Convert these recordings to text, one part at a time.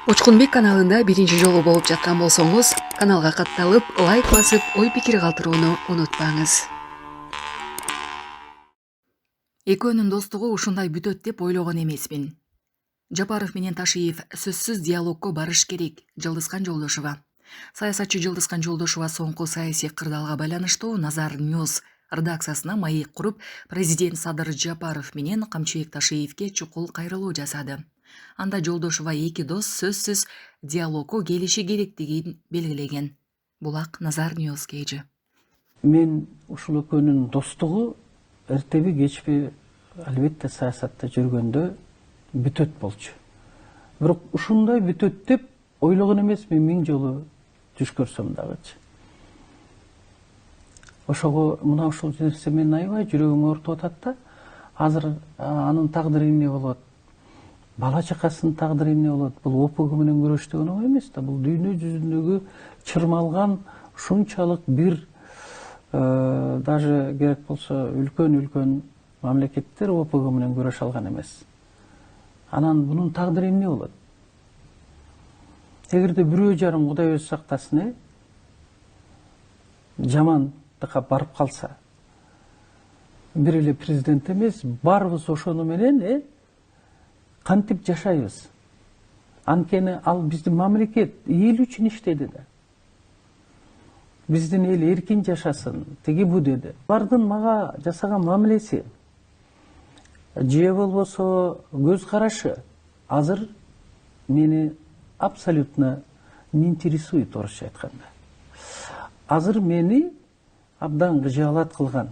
Учкунбек каналында биринчи жолу болуп жаткан болсоңуз, каналга катталып, лайк басып, ой-пикир калтырууну унутпаңыз. Экөөнүн достугу ушундай бүтөт деп ойлогон эмесмин. Жапаров менен Ташиев сөзсүз диалогко барыш керек. Жылдызкан Жолдошева. Саясатчы Жылдызкан Жолдошева соңку саясий кырдаалга байланыштуу Назар Ньюс редакциясына маек куруп, президент Садыр Жапаров менен Камчыбек Ташиевке чукул кайрылуу жасады. Анда Жолдошева эки дос сөзсүз диалогко келиши керектигин белгилеген. Булак Назар Ньюс кейжи. Мен ушул экөөнүн достугу эртеби кечпи албетте саясатта жүргөндө бүтөт болчу. Бирок ушундай бүтөт деп ойлогон эмесмин, миң жолу түш көрсөм дагычы. Ошого мына ушул нерсе менин аябай жүрөгүмө ортоп атат да. Азыр анын тагдыры эмне болот? Бала чакасынын тагдыры эмне болот? Бул ОПГ менен күрөш деген оңой эмес да. Бул дүйнө жүзүндөгү чырмалган ушунчалык бир даже керек болсо үлкөн мамлекеттер ОПГ менен күрөшө алган эмес. Анан бунун тагдыры эмне болот? Эгерде бирөө жарым Кудай өзү сактасын, жамандыкка барып калса, бир эле президент эмес, баарыбыз ошону менен кантип жашайбыз? Анткени ал биздин мамлекет эл үчүн иштеди да. Биздин эл эркин жашасын, тиги бу деди. Алардын мага жасаган мамилеси, же болбосо көз карашы азыр мени абсолютно не интересует, орусча айтканда. Азыр мени абдан кыжаалат кылган.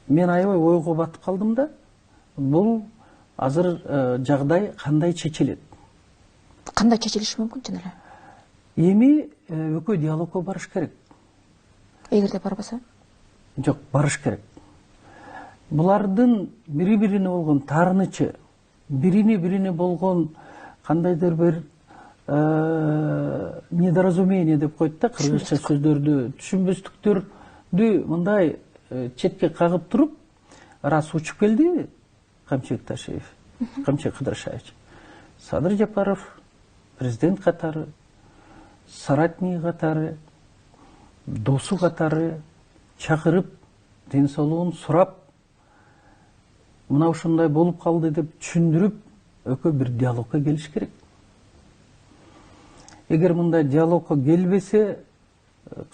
Мен аябай ойго батып калдым да. Бул азыр жагдай кандай чечилет? Кандай чечилиши мүмкүн чын эле? Эми экөө диалогко барыш керек. Эгерде барбаса? Жок, барыш керек. Булардын бири-бирине болгон таарынычы, бирине болгон кандайдыр бир недоразумение деп коет да, кыргызча сөздөрдү, түшүнбөстүктөрдү мындай четке кагып туруп, раз учуп келди Камчыбек Ташиев, Камчыбек Кыдыршаевич, Садыр Жапаров президент катары, соратниги катары, досу катары чакырып, ден соолугун сурап, мына ушундай болуп калды деп түшүндүрүп, экөө бир диалогко келиш керек. Эгер мындай диалогко келбесе,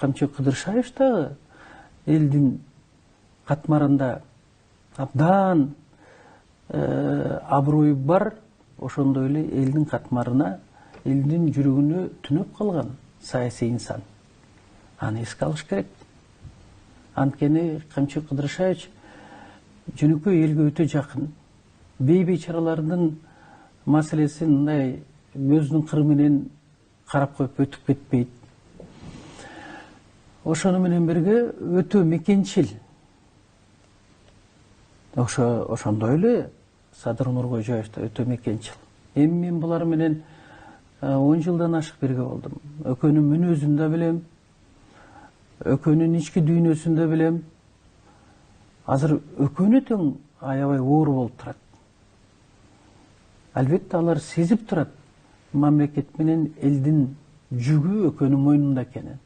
Камчыбек Кыдыршаевич дагы элдин катмарында абдан аброю бар, ошондой эле элдин катмарына, элдин жүрөгүнө түнөп калган саясий инсан. Аны эске алыш керек. Анткени Камчыбек Кыдыршаевич жөнөкөй элге өтө жакын. Бейбечаралардын маселесин мындай көзүнүн кыры менен карап коюп өтүп кетпейт. Ошону менен бирге өтө мекенчил. Ошондой эле Садыр Нуркожоевич да өтө мекенчил. Эми мен булар менен 10 жылдан ашык бирге болдум. Экөөнүн мүнөзүн да билем, экөөнүн ички дүйнөсүн да билем. Азыр экөөнү тең аябай оор болуп турат. Албетте алар сезип турат мамлекет менен элдин жүгү экөөнүн мойнунда экенин.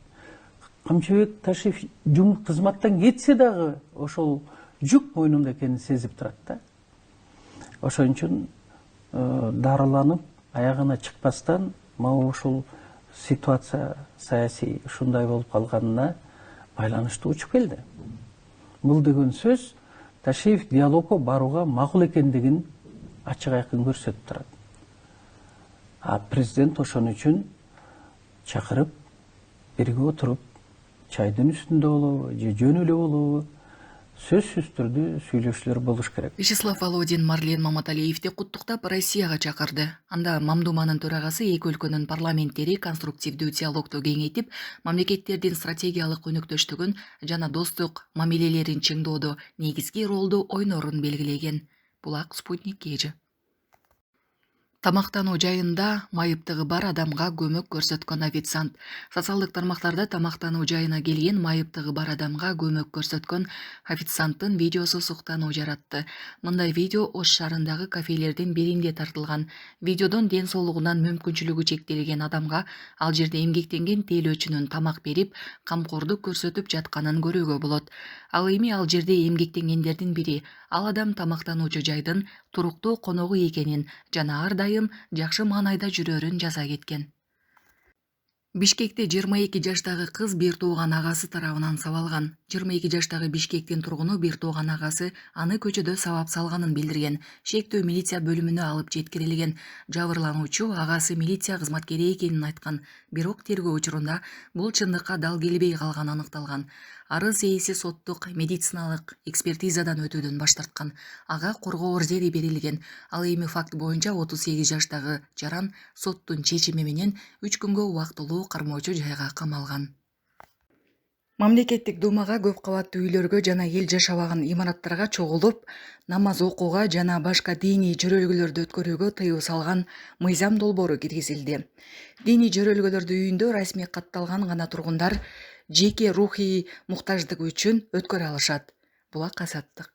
Камчыбек Ташиев кызматтан кетсе дагы ошол жүк мойнунда экенин сезип турат да. Ошон үчүн дарыланып, аягына чыкпастан, мага ушул ситуация саясий ушундай болуп калганына байланыштуу учуп келди. Бул деген сөз Ташиев диалогко барууга макул экендигин ачык айкын көрсөтүп турат. А президент ошон үчүн чакырып, бирге отуруп, чайдын үстүндө болобу, же жөн эле болобу, сөзсүз түрдө сүйлөшүүлөр болуш керек. Вячеслав Володин Марлен Маматалиевди куттуктап Россияга чакырды. Анда Мамдуманын төрагасы эки өлкөнүн парламенттери конструктивдүү диалогду кеңейтип, мамлекеттердин стратегиялык өнөктөштүгүн жана достук мамилелерин чыңдоодо негизги ролду ойнорун белгилеген. Булак Спутник кейжи. Тамактануу жайында майыптыгы бар адамга көмөк көрсөткөн официант. Социалдык тармактарда тамактануу жайына келген майыптыгы бар адамга көмөк көрсөткөн официанттын видеосу суктануу жаратты. Мындай видео Ош шаарындагы кафелердин биринде тартылган. Видеодон ден соолугунан мүмкүнчүлүгү чектелген адамга ал жерде эмгектенген тейлөөчүнүн тамак берип, камкордук көрсөтүп жатканын көрүүгө болот. Ал эми ал жерде эмгектенгендердин бири ал адам тамактануучу жайдын туруктуу коногу экенин жана ар дайым жакшы маанайда жүрөрүн жаза кеткен. Бишкекте 22 жаштагы кыз бир тууган агасы тарабынан сабалган. 22 жаштагы Бишкектин тургуну бир тууган агасы аны көчөдө сабап салганын билдирген. Шектөө милиция бөлүмүнө алып жеткирилген. Жабырлануучу агасы милиция кызматкери экенин айткан. Бирок тергөө учурунда бул чындыкка дал келбей калганы аныкталган. Арыз ээси соттук медициналык экспертизадан өтүүдөн баш тарткан. Ага коргоо ордери берилген. Ал эми факт боюнча 38 жаштагы жаран соттун чечими менен 3 күнгө убактылуу кармоочу жайга камалган. Мамлекеттик думага көп кабаттуу үйлөргө жана эл жашабаган имараттарга чогулуп, намаз окууга жана башка диний жөрөлгөлөрдү өткөрүүгө тыюу салган мыйзам долбоору киргизилди. Диний жөрөлгөлөрдү үйүндө расмий катталган гана тургундар жеке рухий муктаждыгы үчүн өткөрө алышат. Булак Асаттык.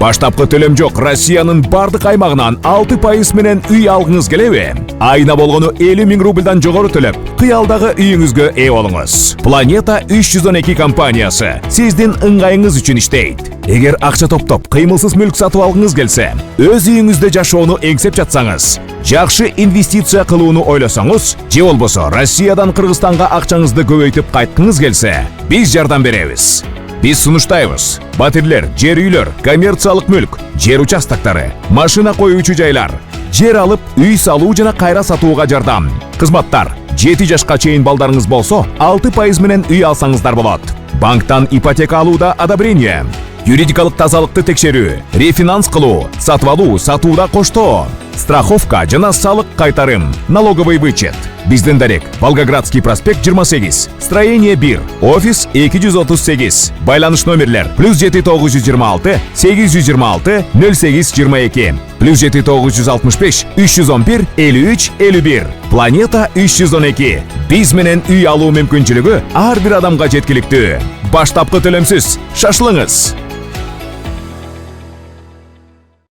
Баштапкы төлөм жок Россиянын бардык аймагынан 6% менен үй алгыңыз келеби? Айына болгону 50 000 рубльдан жогору төлөп, кыялдагы үйүңүзгө ээ болуңуз. Planeta 312 компаниясы сиздин ыңгайыңыз үчүн иштейт. Эгер акча топтоп, кыймылсыз мүлк сатып алгыңыз келсе, өз үйүңүздө жашоону эңсеп жатсаңыз, жакшы инвестиция кылууну ойлосоңуз, же болбосо Россиядан Кыргызстанга акчаңызды көбөйтүп кайткыңыз келсе, биз жардам беребиз. Биз сунуштайбыз. Батирлер, жер үйлөр, коммерциялык мүлк, жер участоктары, машина коюучу жайлар, жер алып, үй салуу жана кайра сатууга жардам. Кызматтар: 7 жашка чейин балдарыңыз болсо, 6% менен үй алсаңыздар болот. Банктан ипотека алууда одобрение, юридикалык тазалыкты текшерүү, рефинанс кылуу, сатып алуу, сатууда коштоо, страховка жана салык кайтарым, налоговый вычет. Биздин дарек: Волгоградский проспект 28, строение 1, офис 238. Байланыш номерлер: +7926 826 0822, +7965 311 53 51. Planeta 312. Биз менен үй алуу мүмкүнчүлүгү ар бир адамга жеткиликтүү. Баштапкы төлөмсүз. Шашылыңыз.